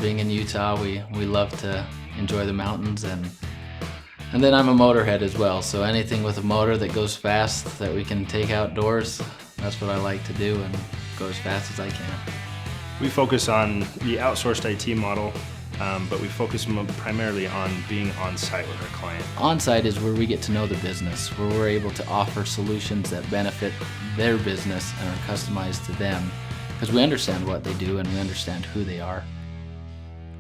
being in Utah, we love to enjoy the mountains, and then I'm a motorhead as well, so anything with a motor that goes fast that we can take outdoors, that's what I like to do, and go as fast as I can. We focus on the outsourced IT model, but we focus primarily on being on-site with our client. On-site is where we get to know the business, where we're able to offer solutions that benefit their business and are customized to them, because we understand what they do and we understand who they are.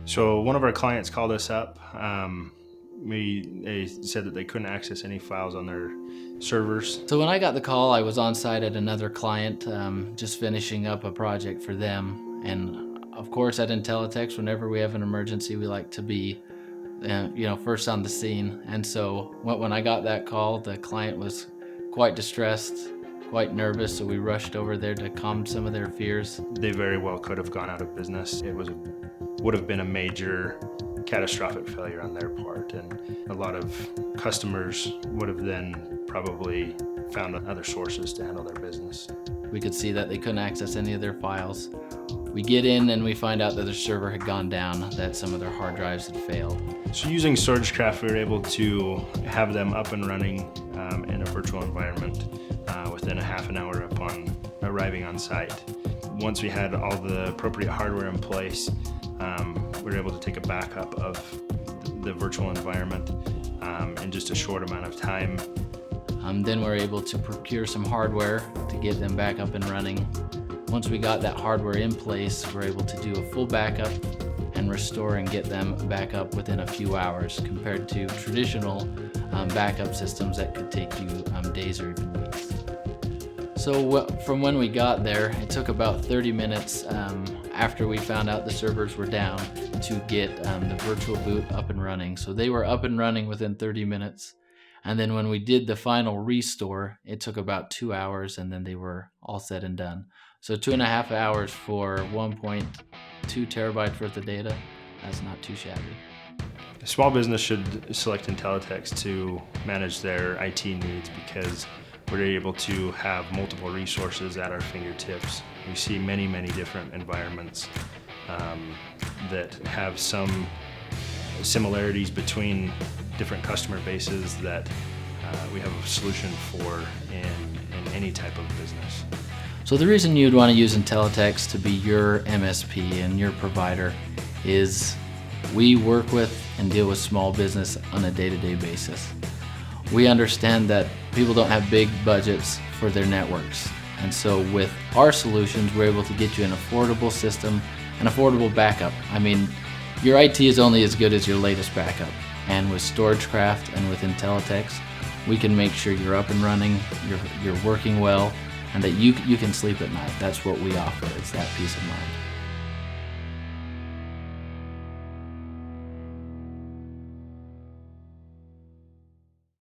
So one of our clients called us up. They said that they couldn't access any files on their servers. So when I got the call, I was on site at another client, just finishing up a project for them. And of course at INTELITECHS, whenever we have an emergency, we like to be first on the scene. And so when I got that call, the client was quite distressed, quite nervous, so we rushed over there to calm some of their fears. They very well could have gone out of business. It would have been a major catastrophic failure on their part, and a lot of customers would have then probably found other sources to handle their business. We could see that they couldn't access any of their files. We get in and we find out that their server had gone down, that some of their hard drives had failed. So using StorageCraft, we were able to have them up and running in a virtual environment within a half an hour upon arriving on site. Once we had all the appropriate hardware in place, we were able to take a backup of the virtual environment in just a short amount of time. Then we're able to procure some hardware to get them back up and running. Once we got that hardware in place, we're able to do a full backup and restore and get them back up within a few hours, compared to traditional backup systems that could take you days or even weeks. So from when we got there, it took about 30 minutes after we found out the servers were down to get the virtual boot up and running. So they were up and running within 30 minutes. And then when we did the final restore, it took about 2 hours, and then they were all said and done. So 2.5 hours for 1.2 terabytes worth of data, that's not too shabby. A small business should select INTELITECHS to manage their IT needs, because we're able to have multiple resources at our fingertips. We see many, many different environments that have some similarities between different customer bases that we have a solution for in any type of business. So the reason you'd want to use INTELITECHS to be your MSP and your provider is we work with and deal with small business on a day-to-day basis. We understand that people don't have big budgets for their networks. And so with our solutions, we're able to get you an affordable system, an affordable backup. I mean, your IT is only as good as your latest backup. And with StorageCraft and with INTELITECHS, we can make sure you're up and running, you're working well, and that you can sleep at night. That's what we offer, it's that peace of mind.